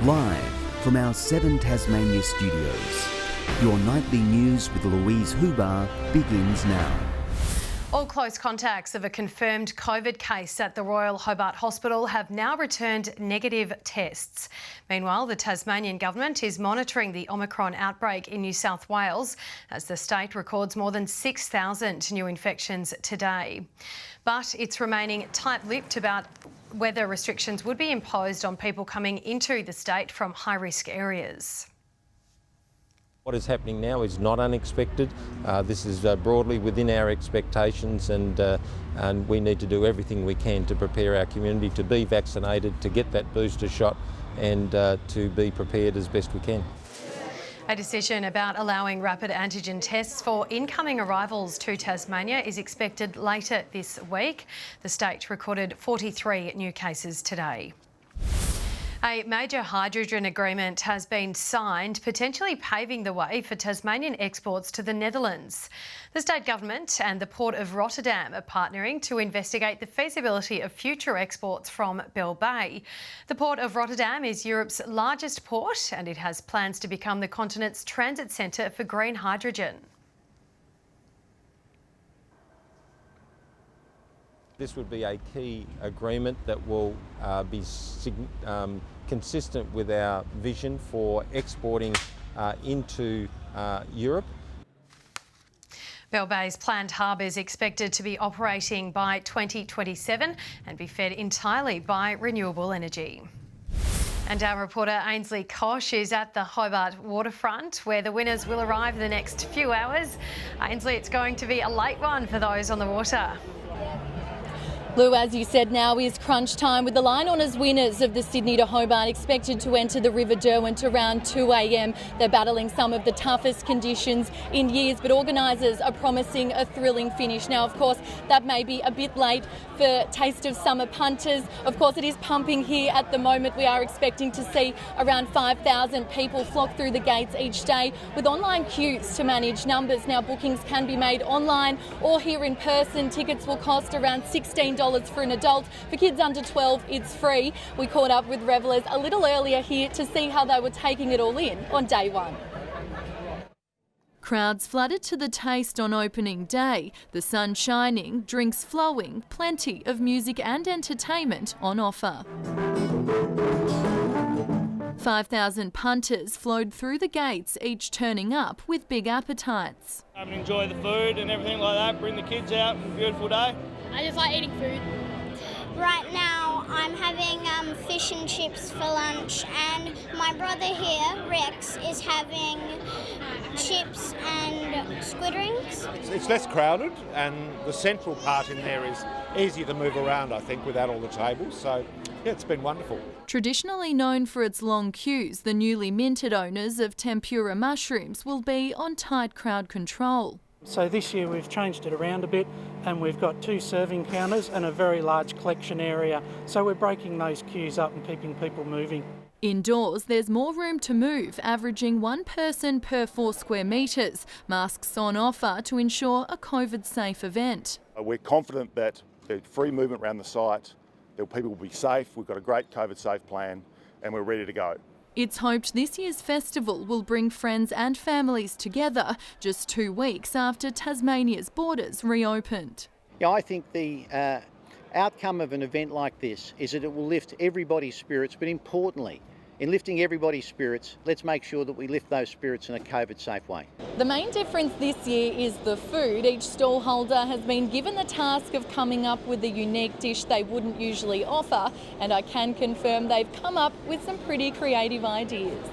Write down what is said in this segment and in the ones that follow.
Live from our 7 Tasmania studios, your nightly news with Louise Hobart begins now. All close contacts of a confirmed COVID case at the Royal Hobart Hospital have now returned negative tests. Meanwhile, the Tasmanian government is monitoring the Omicron outbreak in New South Wales as the state records more than 6,000 new infections today. But it's remaining tight-lipped about whether restrictions would be imposed on people coming into the state from high-risk areas. What is happening now is not unexpected. This is broadly within our expectations, and we need to do everything we can to prepare our community to be vaccinated, to get that booster shot, and to be prepared as best we can. A decision about allowing rapid antigen tests for incoming arrivals to Tasmania is expected later this week. The state recorded 43 new cases today. A major hydrogen agreement has been signed, potentially paving the way for Tasmanian exports to the Netherlands. The state government and the Port of Rotterdam are partnering to investigate the feasibility of future exports from Bell Bay. The Port of Rotterdam is Europe's largest port, and it has plans to become the continent's transit centre for green hydrogen. This would be a key agreement that will be consistent with our vision for exporting into Europe. Bell Bay's planned hub is expected to be operating by 2027 and be fed entirely by renewable energy. And our reporter Ainsley Kosh is at the Hobart waterfront, where the winners will arrive in the next few hours. Ainsley, it's going to be a late one for those on the water. Lou, as you said, now is crunch time, with the line honours winners of the Sydney to Hobart expected to enter the River Derwent around 2 a.m. They're battling some of the toughest conditions in years, but organisers are promising a thrilling finish. Now, of course, that may be a bit late for Taste of Summer punters. Of course, it is pumping here at the moment. We are expecting to see around 5,000 people flock through the gates each day, with online queues to manage numbers. Now, bookings can be made online or here in person. Tickets will cost around $16 for an adult. For kids under 12, it's free. We caught up with revellers a little earlier here to see how they were taking it all in on day one. Crowds flooded to the Taste on opening day. The sun shining, drinks flowing, plenty of music and entertainment on offer. 5,000 punters flowed through the gates, each turning up with big appetites. Enjoy the food and everything like that, bring the kids out, beautiful day. I just like eating food. Right now I'm having fish and chips for lunch, and my brother here, Rex, is having chips and squid rings. It's less crowded, and the central part in there is easier to move around, I think, without all the tables. So yeah, it's been wonderful. Traditionally known for its long queues, the newly minted owners of tempura mushrooms will be on tight crowd control. So this year we've changed it around a bit, and we've got 2 serving counters and a very large collection area. So we're breaking those queues up and keeping people moving. Indoors, there's more room to move, averaging 1 person per 4 square metres. Masks on offer to ensure a COVID-safe event. We're confident that there's free movement around the site, that people will be safe. We've got a great COVID-safe plan, and we're ready to go. It's hoped this year's festival will bring friends and families together just 2 weeks after Tasmania's borders reopened. Yeah, I think the outcome of an event like this is that it will lift everybody's spirits, but importantly, in lifting everybody's spirits, let's make sure that we lift those spirits in a COVID-safe way. The main difference this year is the food. Each stallholder has been given the task of coming up with a unique dish they wouldn't usually offer, and I can confirm they've come up with some pretty creative ideas.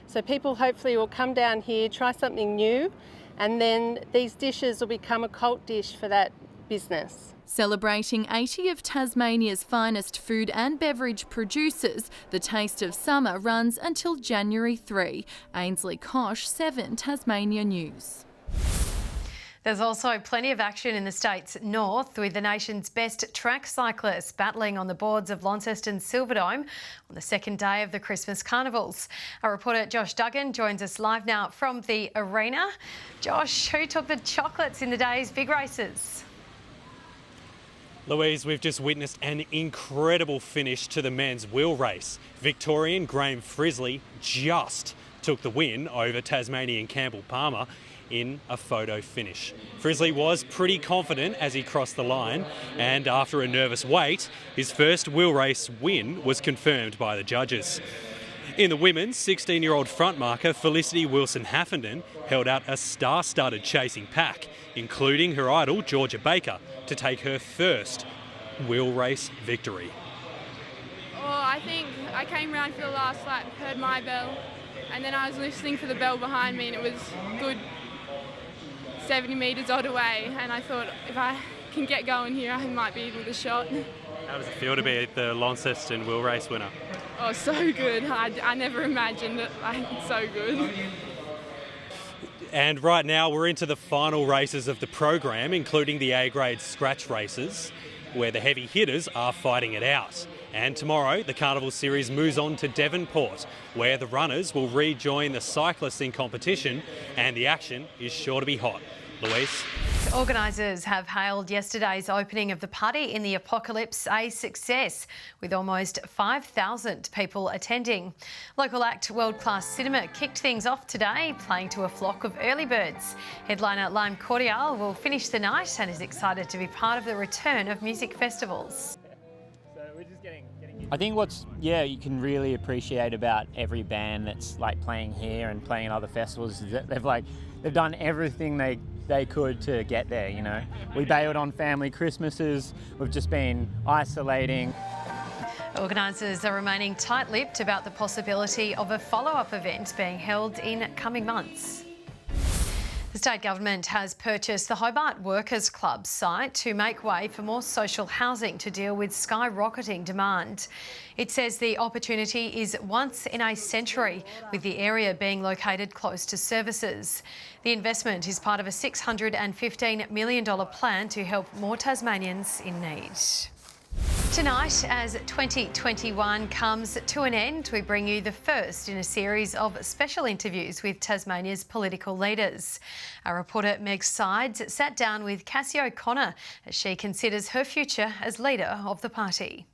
So people hopefully will come down here, try something new, and then these dishes will become a cult dish for that business. Celebrating 80 of Tasmania's finest food and beverage producers, the Taste of Summer runs until January 3. Ainsley Kosh, 7 Tasmania News. There's also plenty of action in the state's north, with the nation's best track cyclists battling on the boards of Launceston's Silverdome on the second day of the Christmas carnivals. Our reporter Josh Duggan joins us live now from the arena. Josh, who took the chocolates in the day's big races? Louise, we've just witnessed an incredible finish to the men's wheel race. Victorian Graham Frisley just took the win over Tasmanian Campbell Palmer in a photo finish. Frisley was pretty confident as he crossed the line, and after a nervous wait, his first wheel race win was confirmed by the judges. In the women's, 16-year-old front marker Felicity Wilson-Haffenden held out a star-studded chasing pack, including her idol Georgia Baker, to take her first wheel race victory. Oh, I think I came round for the last lap, heard my bell, and then I was listening for the bell behind me, and it was good 70 metres odd away, and I thought if I can get going here, I might be with a shot. How does it feel to be the Launceston wheel race winner? Oh, so good. I never imagined it. It's so good. And right now we're into the final races of the program, including the A-grade scratch races, where the heavy hitters are fighting it out. And tomorrow, the Carnival Series moves on to Devonport, where the runners will rejoin the cyclists in competition, and the action is sure to be hot. Louise? Organisers have hailed yesterday's opening of the party in the Apocalypse a success, with almost 5,000 people attending. Local act World Class Cinema kicked things off today, playing to a flock of early birds. Headliner Lime Cordial will finish the night and is excited to be part of the return of music festivals. I think you can really appreciate about every band that's like playing here and playing at other festivals is that they've done everything they could to get there, you know. We bailed on family Christmases, we've just been isolating. Organisers are remaining tight-lipped about the possibility of a follow-up event being held in coming months. The state government has purchased the Hobart Workers Club site to make way for more social housing to deal with skyrocketing demand. It says the opportunity is once in a century, with the area being located close to services. The investment is part of a $615 million plan to help more Tasmanians in need. Tonight, as 2021 comes to an end, we bring you the first in a series of special interviews with Tasmania's political leaders. Our reporter Meg Sides sat down with Cassie O'Connor as she considers her future as leader of the party.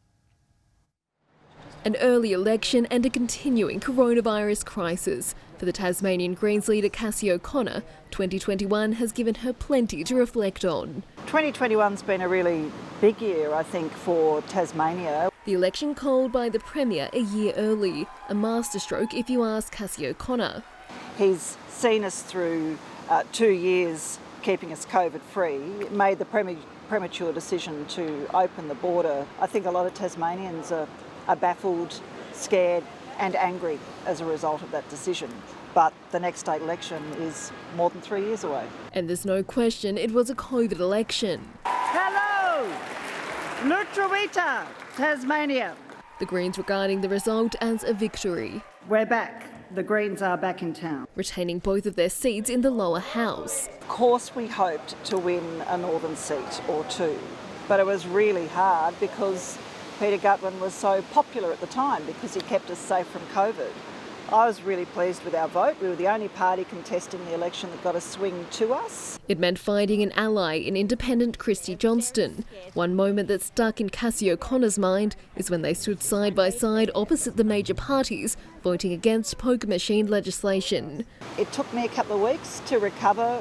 An early election and a continuing coronavirus crisis. For the Tasmanian Greens leader Cassie O'Connor, 2021 has given her plenty to reflect on. 2021's been a really big year, I think, for Tasmania. The election called by the Premier a year early, a masterstroke if you ask Cassie O'Connor. He's seen us through 2 years keeping us COVID-free, made the premature decision to open the border. I think a lot of Tasmanians are baffled, scared and angry as a result of that decision. But the next state election is more than 3 years away. And there's no question it was a COVID election. Hello! Lutruwita, Tasmania. The Greens regarding the result as a victory. We're back. The Greens are back in town. Retaining both of their seats in the lower house. Of course we hoped to win a northern seat or two, but it was really hard because Peter Gutwin was so popular at the time because he kept us safe from COVID. I was really pleased with our vote. We were the only party contesting the election that got a swing to us. It meant finding an ally in independent Christy Johnston. One moment that stuck in Cassie O'Connor's mind is when they stood side by side opposite the major parties, voting against poker machine legislation. It took me a couple of weeks to recover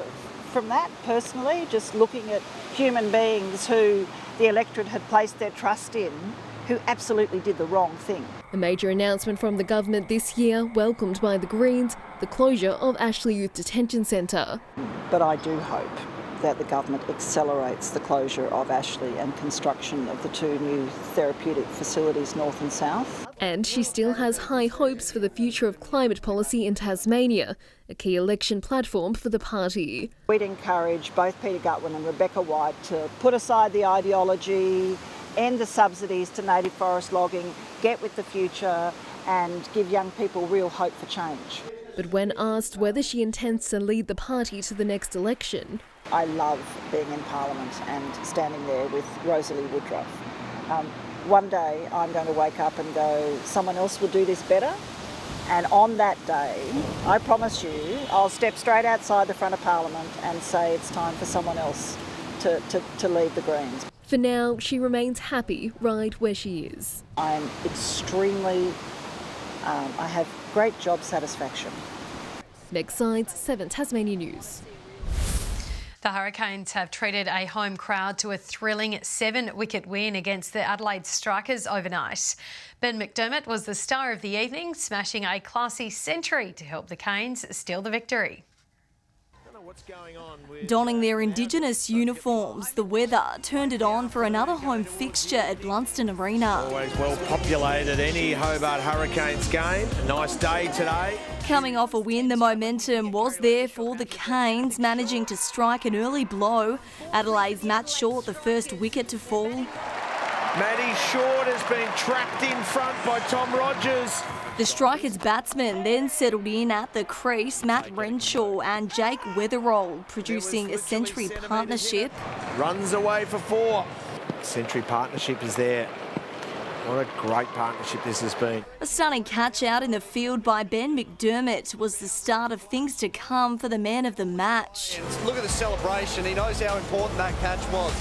from that personally, just looking at human beings who the electorate had placed their trust in, who absolutely did the wrong thing. A major announcement from the government this year, welcomed by the Greens, the closure of Ashley Youth Detention Centre. But I do hope that the government accelerates the closure of Ashley and construction of the 2 new therapeutic facilities north and south. And she still has high hopes for the future of climate policy in Tasmania, a key election platform for the party. We'd encourage both Peter Gutwin and Rebecca White to put aside the ideology, end the subsidies to native forest logging, get with the future and give young people real hope for change. But when asked whether she intends to lead the party to the next election... I love being in Parliament and standing there with Rosalie Woodruff. One day I'm going to wake up and go, someone else will do this better. And on that day, I promise you, I'll step straight outside the front of Parliament and say it's time for someone else to lead the Greens. For now, she remains happy right where she is. I'm extremely, I have great job satisfaction. Meg Sides, 7 Tasmania News. The Hurricanes have treated a home crowd to a thrilling 7-wicket win against the Adelaide Strikers overnight. Ben McDermott was the star of the evening, smashing a classy century to help the Canes steal the victory. Donning their Indigenous uniforms, the weather turned it on for another home fixture at Launceston Arena. Always well populated, any Hobart Hurricanes game. A nice day today. Coming off a win, the momentum was there for the Canes, managing to strike an early blow. Adelaide's Matt Short, the first wicket to fall. Matty Short has been trapped in front by Tom Rogers. The Strikers batsmen then settled in at the crease, Matt Renshaw and Jake Weatherall, producing a century partnership. Runs away for 4. Century partnership is there. What a great partnership this has been. A stunning catch out in the field by Ben McDermott was the start of things to come for the man of the match. Look at the celebration. He knows how important that catch was.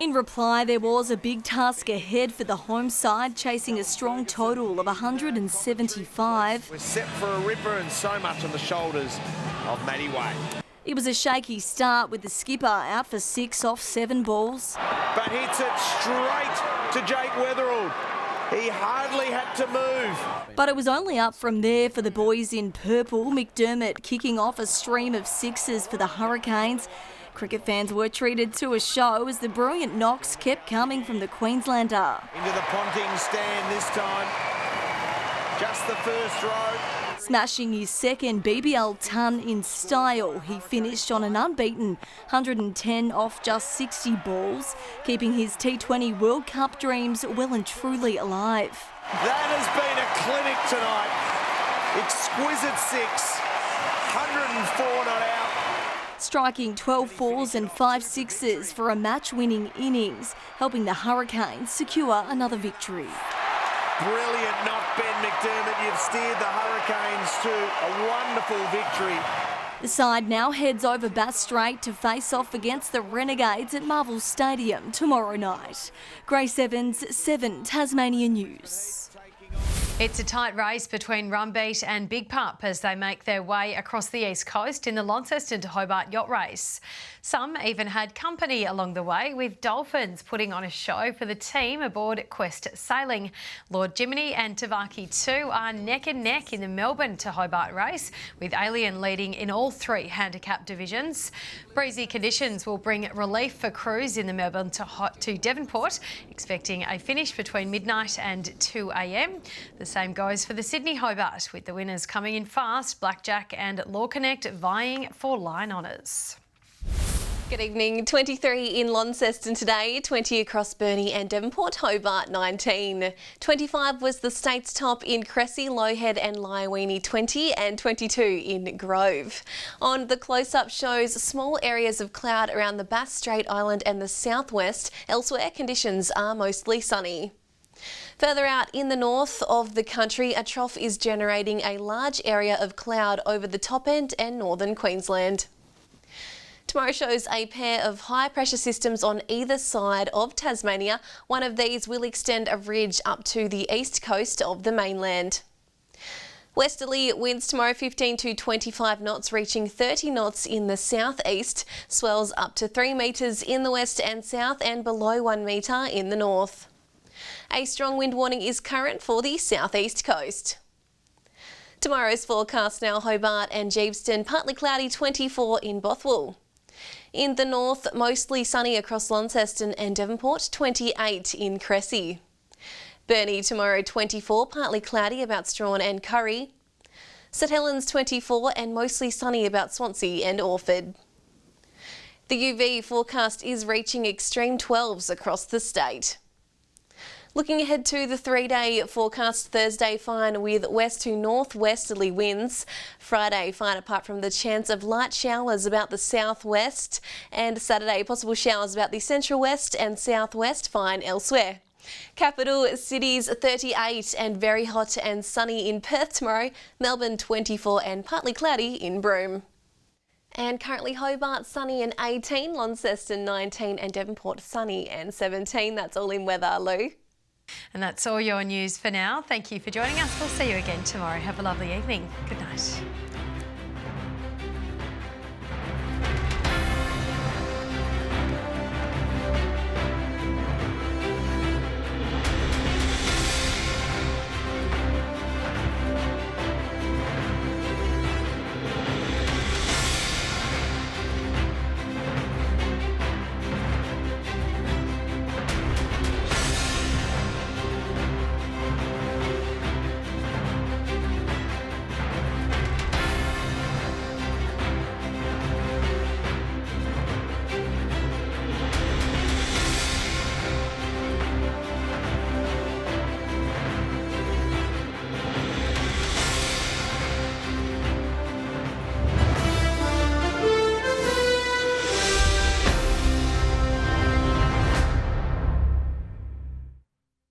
In reply, there was a big task ahead for the home side, chasing a strong total of 175. We're set for a ripper and so much on the shoulders of Matty Way. It was a shaky start with the skipper out for 6 off 7 balls. But hits it straight to Jake Weatherall. He hardly had to move. But it was only up from there for the boys in purple. McDermott kicking off a stream of sixes for the Hurricanes. Cricket fans were treated to a show as the brilliant knocks kept coming from the Queenslander. Into the Ponting stand this time. Just the first row. Smashing his second BBL ton in style, he finished on an unbeaten 110 off just 60 balls, keeping his T20 World Cup dreams well and truly alive. That has been a clinic tonight. Exquisite 6, 104 not out. Striking 12 fours and 5 sixes for a match-winning innings, helping the Hurricanes secure another victory. Brilliant knock, Ben McDermott. You've steered the Hurricanes to a wonderful victory. The side now heads over Bass Strait to face off against the Renegades at Marvel Stadium tomorrow night. Grace Evans, 7 Tasmania News. It's a tight race between Rumbeat and Big Pup as they make their way across the east coast in the Launceston to Hobart yacht race. Some even had company along the way, with dolphins putting on a show for the team aboard Quest Sailing. Lord Jiminy and Tavaki 2 are neck and neck in the Melbourne to Hobart race, with Alien leading in all 3 handicap divisions. Breezy conditions will bring relief for crews in the Melbourne to Devonport, expecting a finish between midnight and 2 a.m. The same goes for the Sydney Hobart, with the winners coming in fast, Blackjack and Law Connect vying for line honours. Good evening. 23 in Launceston today, 20 across Burnie and Devonport, Hobart 19. 25 was the state's top in Cressy, Lowhead and Lyowini 20 and 22 in Grove. On the close-up shows, small areas of cloud around the Bass Strait Island and the southwest. Elsewhere, conditions are mostly sunny. Further out in the north of the country, a trough is generating a large area of cloud over the top end and northern Queensland. Tomorrow shows a pair of high pressure systems on either side of Tasmania. One of these will extend a ridge up to the east coast of the mainland. Westerly winds tomorrow 15 to 25 knots, reaching 30 knots in the southeast. Swells up to 3 metres in the west and south and below 1 metre in the north. A strong wind warning is current for the southeast coast. Tomorrow's forecast now: Hobart and Geebston, partly cloudy 24 in Bothwell. In the north, mostly sunny across Launceston and Devonport, 28 in Cressy. Burnie tomorrow 24, partly cloudy about Strawn and Curry. St Helens 24 and mostly sunny about Swansea and Orford. The UV forecast is reaching extreme 12s across the state. Looking ahead to the 3-day forecast: Thursday fine with west to northwesterly winds. Friday fine apart from the chance of light showers about the southwest. And Saturday possible showers about the central west and southwest, fine elsewhere. Capital cities 38 and very hot and sunny in Perth tomorrow. Melbourne 24 and partly cloudy in Broome. And currently Hobart sunny and 18, Launceston 19 and Devonport sunny and 17. That's all in weather, Lou. And that's all your news for now. Thank you for joining us. We'll see you again tomorrow. Have a lovely evening. Good night.